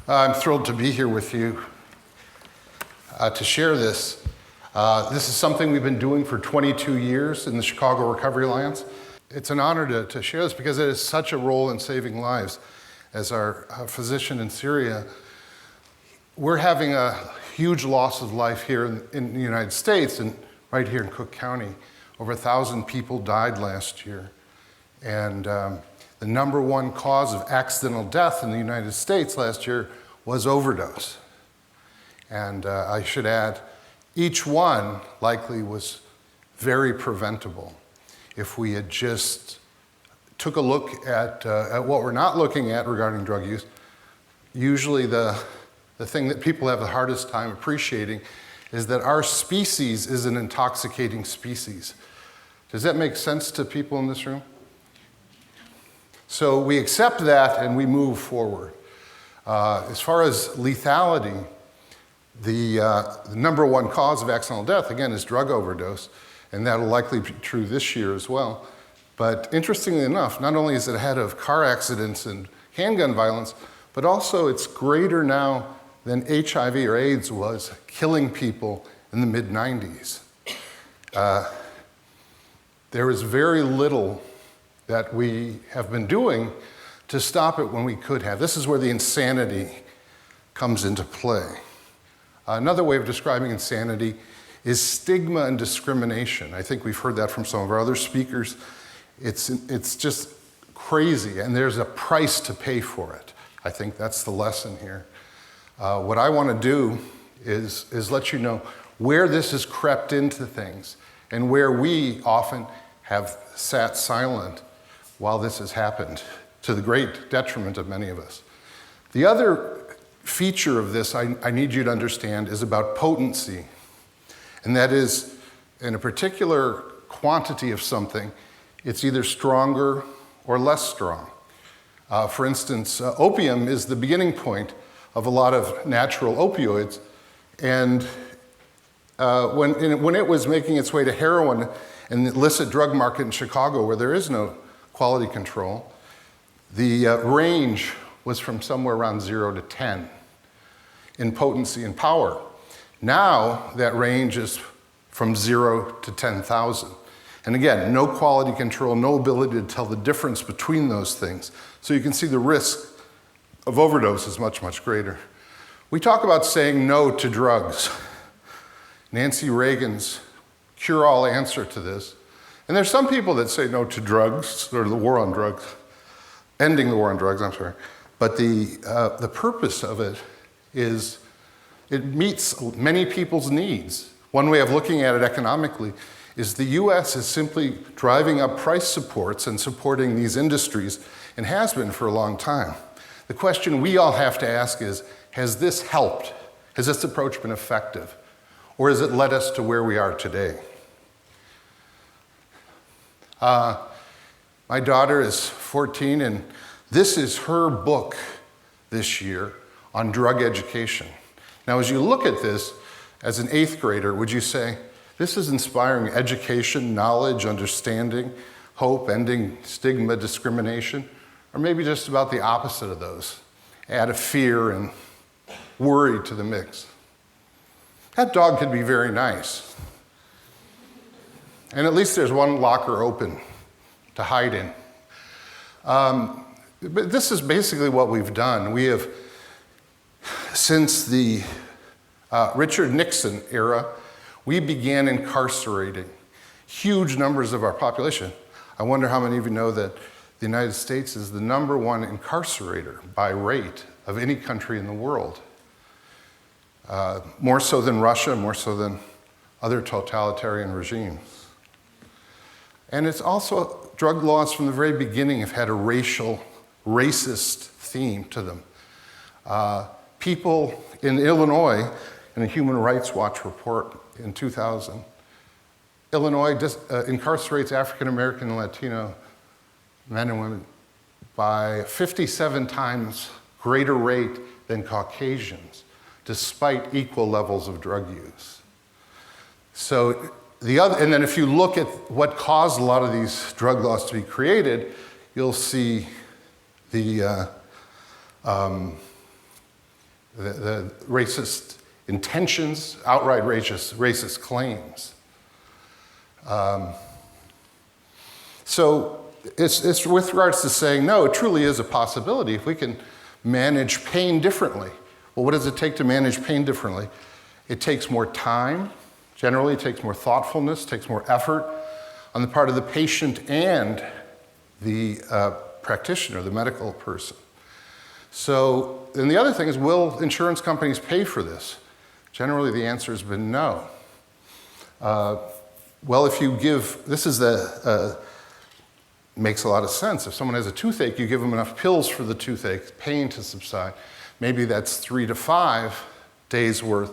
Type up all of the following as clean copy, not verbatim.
I'm thrilled to be here with you to share this. This is something we've been doing for 22 years in the Chicago Recovery Alliance. It's an honor to share this because it has such a role in saving lives. As our physician in Syria, we're having a huge loss of life here in the United States, and right here in Cook County. Over 1,000 people died last year. And the number one cause of accidental death in the United States last year was overdose. And I should add, each one likely was very preventable if we had just took a look at what we're not looking at regarding drug use. Usually the thing that people have the hardest time appreciating is that our species is an intoxicating species. Does that make sense to people in this room? So we accept that and we move forward. As far as lethality, the number one cause of accidental death, again, is drug overdose, and that'll likely be true this year as well. But interestingly enough, not only is it ahead of car accidents and handgun violence, but also it's greater now than HIV or AIDS was killing people in the mid-90s. There is very little that we have been doing to stop it when we could have. This is where the insanity comes into play. Another way of describing insanity is stigma and discrimination. I think we've heard that from some of our other speakers. It's just crazy, and there's a price to pay for it. I think that's the lesson here. What I want to do is let you know where this has crept into things and where we often have sat silent while this has happened, to the great detriment of many of us. The other feature of this I need you to understand is about potency. And that is, in a particular quantity of something, it's either stronger or less strong. For instance, opium is the beginning point of a lot of natural opioids. And when it was making its way to heroin and the illicit drug market in Chicago, where there is no quality control, the range was from somewhere around 0 to 10 in potency and power. Now that range is from 0 to 10,000. And again, no quality control, no ability to tell the difference between those things. So you can see the risk of overdose is much, much greater. We talk about saying no to drugs. Nancy Reagan's cure-all answer to this. And there's some people that say no to drugs, or the war on drugs, ending the war on drugs, I'm sorry. But the purpose of it is it meets many people's needs. One way of looking at it economically is the US is simply driving up price supports and supporting these industries, and has been for a long time. The question we all have to ask is, has this helped? Has this approach been effective? Or has it led us to where we are today? My daughter is 14, and this is her book this year on drug education. Now, as you look at this as an 8th grader, would you say, this is inspiring education, knowledge, understanding, hope, ending stigma, discrimination, or maybe just about the opposite of those? Add a fear and worry to the mix. That dog could be very nice. And at least there's one locker open to hide in. But this is basically what we've done. We have, since the Richard Nixon era, we began incarcerating huge numbers of our population. I wonder how many of you know that the United States is the number one incarcerator by rate of any country in the world. More so than Russia, more so than other totalitarian regimes. And it's also, drug laws from the very beginning have had a racist theme to them. People in Illinois, in a Human Rights Watch report in 2000, Illinois incarcerates African American and Latino men and women by 57 times greater rate than Caucasians, despite equal levels of drug use. So and then if you look at what caused a lot of these drug laws to be created, you'll see the the racist intentions, outright racist claims. So it's with regards to saying, no, it truly is a possibility if we can manage pain differently. Well, what does it take to manage pain differently? It takes more time. Generally, it takes more thoughtfulness, takes more effort on the part of the patient and the practitioner, the medical person. So, and the other thing is, will insurance companies pay for this? Generally, the answer has been no. Well, if you give, this is makes a lot of sense. If someone has a toothache, you give them enough pills for the toothache, pain to subside. Maybe that's 3 to 5 days worth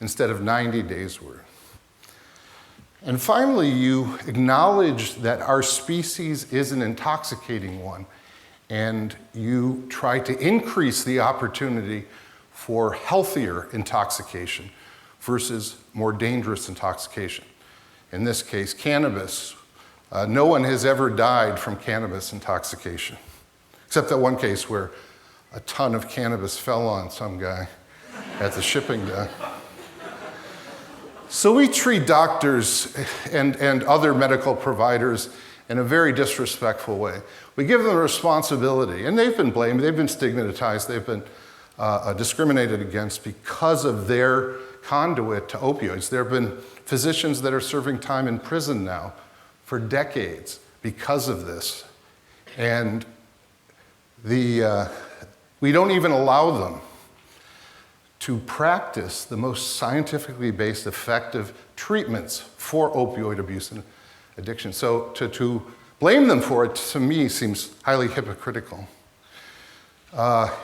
instead of 90 days worth. And finally, you acknowledge that our species is an intoxicating one, and you try to increase the opportunity for healthier intoxication versus more dangerous intoxication. In this case, cannabis. No one has ever died from cannabis intoxication, except that one case where a ton of cannabis fell on some guy at the shipping dock. So we treat doctors and other medical providers in a very disrespectful way. We give them a responsibility, and they've been blamed, they've been stigmatized, they've been discriminated against because of their conduit to opioids. There have been physicians that are serving time in prison now for decades because of this. And we don't even allow them to practice the most scientifically based, effective treatments for opioid abuse and addiction. So to blame them for it, to me, seems highly hypocritical.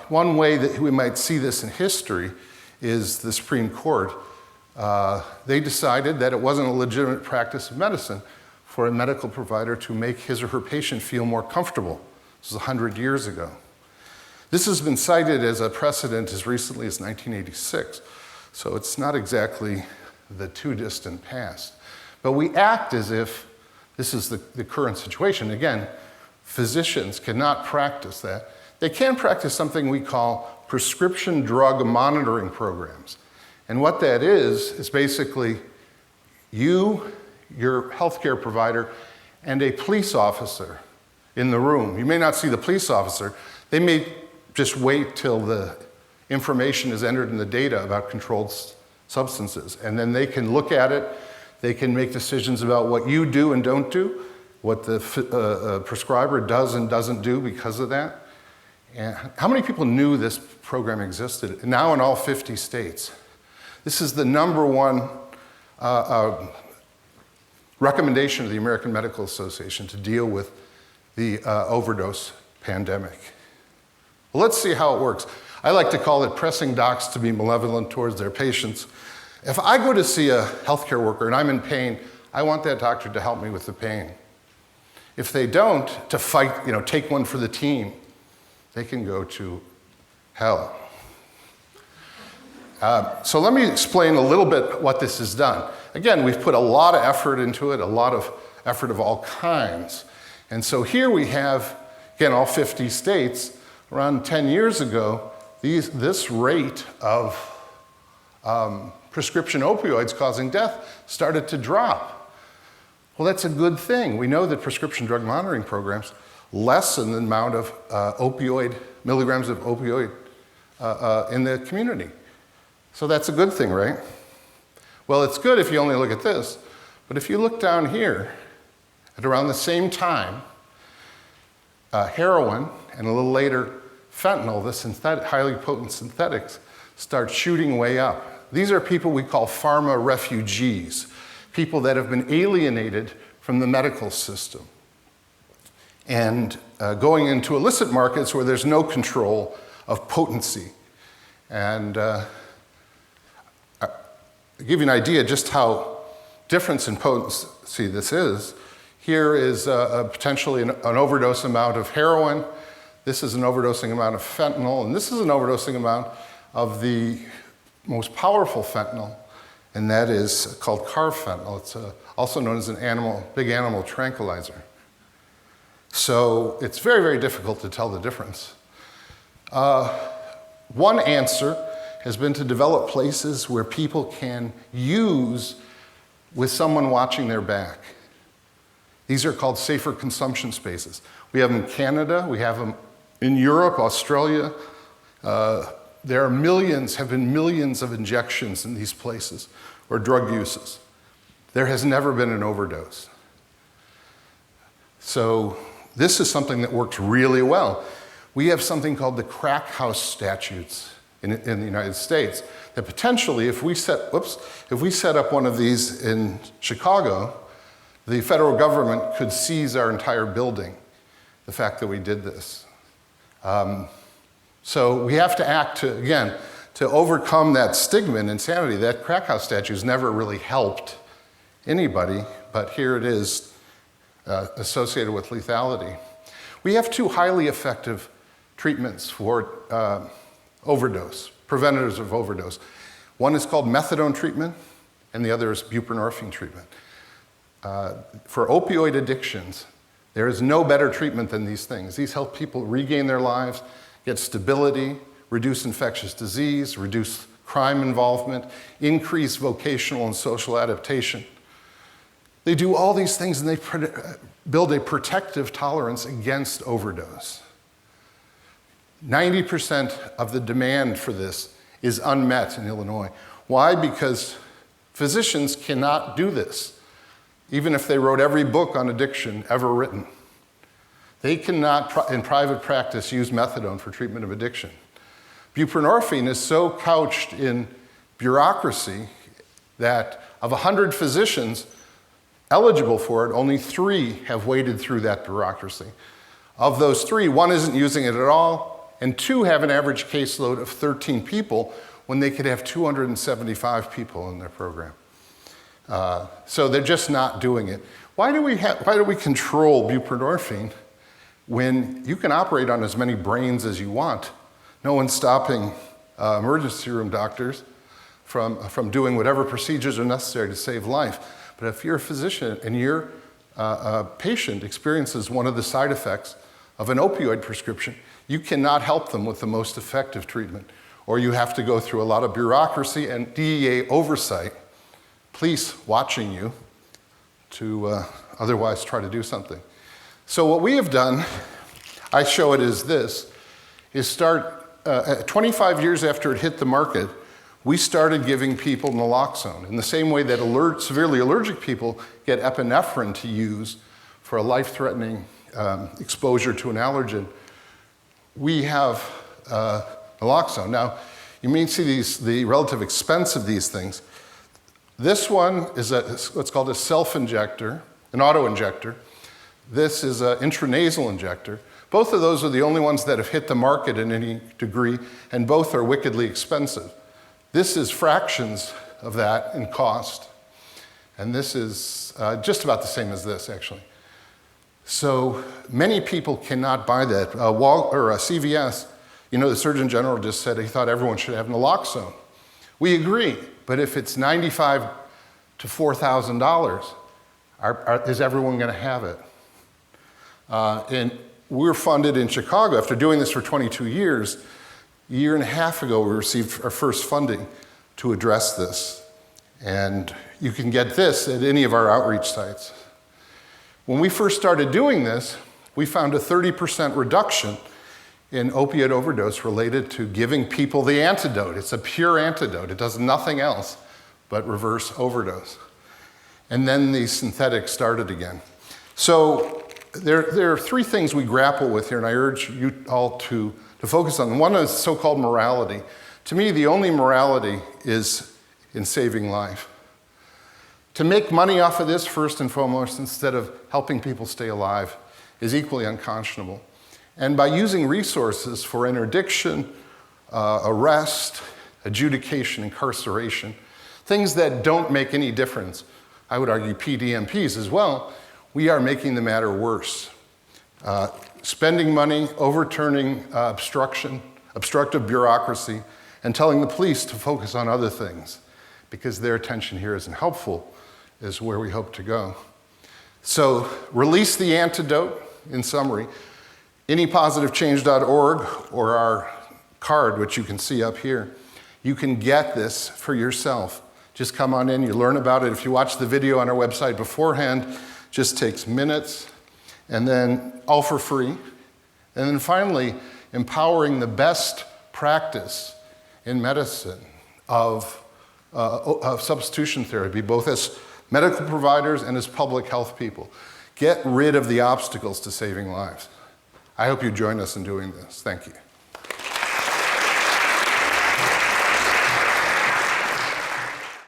One way that we might see this in history is the Supreme Court. They decided that it wasn't a legitimate practice of medicine for a medical provider to make his or her patient feel more comfortable. This was 100 years ago. This has been cited as a precedent as recently as 1986, so it's not exactly the too distant past. But we act as if this is the current situation. Again, physicians cannot practice that. They can practice something we call prescription drug monitoring programs. And what that is basically you, your healthcare provider, and a police officer in the room. You may not see the police officer. They may just wait till the information is entered in the data about controlled substances. And then they can look at it, they can make decisions about what you do and don't do, what the prescriber does and doesn't do because of that. And how many people knew this program existed? Now in all 50 states. This is the #1 recommendation of the American Medical Association to deal with the overdose pandemic. Well, let's see how it works. I like to call it pressing docs to be malevolent towards their patients. If I go to see a healthcare worker and I'm in pain, I want that doctor to help me with the pain. If they don't, to fight, take one for the team, they can go to hell. So let me explain a little bit what this has done. Again, we've put a lot of effort into it, a lot of effort of all kinds. And so here we have, again, all 50 states. Around 10 years ago, this rate of prescription opioids causing death started to drop. Well, that's a good thing. We know that prescription drug monitoring programs lessen the amount of milligrams of opioid in the community. So that's a good thing, right? Well, it's good if you only look at this, but if you look down here, at around the same time, heroin, and a little later, fentanyl, the highly potent synthetics, start shooting way up. These are people we call pharma refugees, people that have been alienated from the medical system and going into illicit markets where there's no control of potency. And I'll give you an idea just how different in potency this is. Here is potentially an overdose amount of heroin. This is an overdosing amount of fentanyl, and this is an overdosing amount of the most powerful fentanyl, and that is called carfentanil. It's also known as big animal tranquilizer. So it's very, very difficult to tell the difference. One answer has been to develop places where people can use with someone watching their back. These are called safer consumption spaces. We have them in Canada, we have them in Europe, Australia. There are have been millions of injections in these places, or drug uses. There has never been an overdose. So this is something that works really well. We have something called the crack house statutes in the United States that potentially, if we set up one of these in Chicago, the federal government could seize our entire building, the fact that we did this. So we have to act to overcome that stigma and insanity. That crack house statute has never really helped anybody, but here it is associated with lethality. We have two highly effective treatments for overdose, preventatives of overdose. One is called methadone treatment, and the other is buprenorphine treatment. For opioid addictions, there is no better treatment than these things. These help people regain their lives, get stability, reduce infectious disease, reduce crime involvement, increase vocational and social adaptation. They do all these things and they build a protective tolerance against overdose. 90% of the demand for this is unmet in Illinois. Why? Because physicians cannot do this, even if they wrote every book on addiction ever written. They cannot, in private practice, use methadone for treatment of addiction. Buprenorphine is so couched in bureaucracy that of 100 physicians eligible for it, only 3 have waded through that bureaucracy. Of those 3, 1 isn't using it at all, and 2 have an average caseload of 13 people when they could have 275 people in their program. So they're just not doing it. Why do we control buprenorphine when you can operate on as many brains as you want? No one's stopping emergency room doctors from doing whatever procedures are necessary to save life. But if you're a physician and your patient experiences one of the side effects of an opioid prescription, you cannot help them with the most effective treatment, or you have to go through a lot of bureaucracy and DEA oversight, police watching you to otherwise try to do something. So what we have done, I show it as this, is start, 25 years after it hit the market, we started giving people naloxone in the same way that severely allergic people get epinephrine to use for a life-threatening exposure to an allergen. We have naloxone. Now, you may see the relative expense of these things. This one is what's called a self-injector, an auto-injector. This is an intranasal injector. Both of those are the only ones that have hit the market in any degree, and both are wickedly expensive. This is fractions of that in cost, and this is just about the same as this, actually. So many people cannot buy that. CVS, the Surgeon General just said he thought everyone should have naloxone. We agree, but if it's $95,000 to $4,000, is everyone going to have it? And we're funded in Chicago. After doing this for 22 years, a year and a half ago, we received our first funding to address this. And you can get this at any of our outreach sites. When we first started doing this, we found a 30% reduction in opioid overdose related to giving people the antidote. It's a pure antidote. It does nothing else but reverse overdose. And then the synthetics started again. So there are 3 things we grapple with here, and I urge you all to focus on. One is so-called morality. To me, the only morality is in saving life. To make money off of this, first and foremost, instead of helping people stay alive, is equally unconscionable. And by using resources for interdiction, arrest, adjudication, incarceration, things that don't make any difference, I would argue PDMPs as well, we are making the matter worse. Spending money, overturning obstructive bureaucracy, and telling the police to focus on other things, because their attention here isn't helpful, is where we hope to go. So release the antidote, in summary. Anypositivechange.org or our card, which you can see up here. You can get this for yourself. Just come on in, you learn about it. If you watch the video on our website beforehand, just takes minutes, and then all for free. And then finally, empowering the best practice in medicine of substitution therapy, both as medical providers and as public health people. Get rid of the obstacles to saving lives. I hope you join us in doing this. Thank you.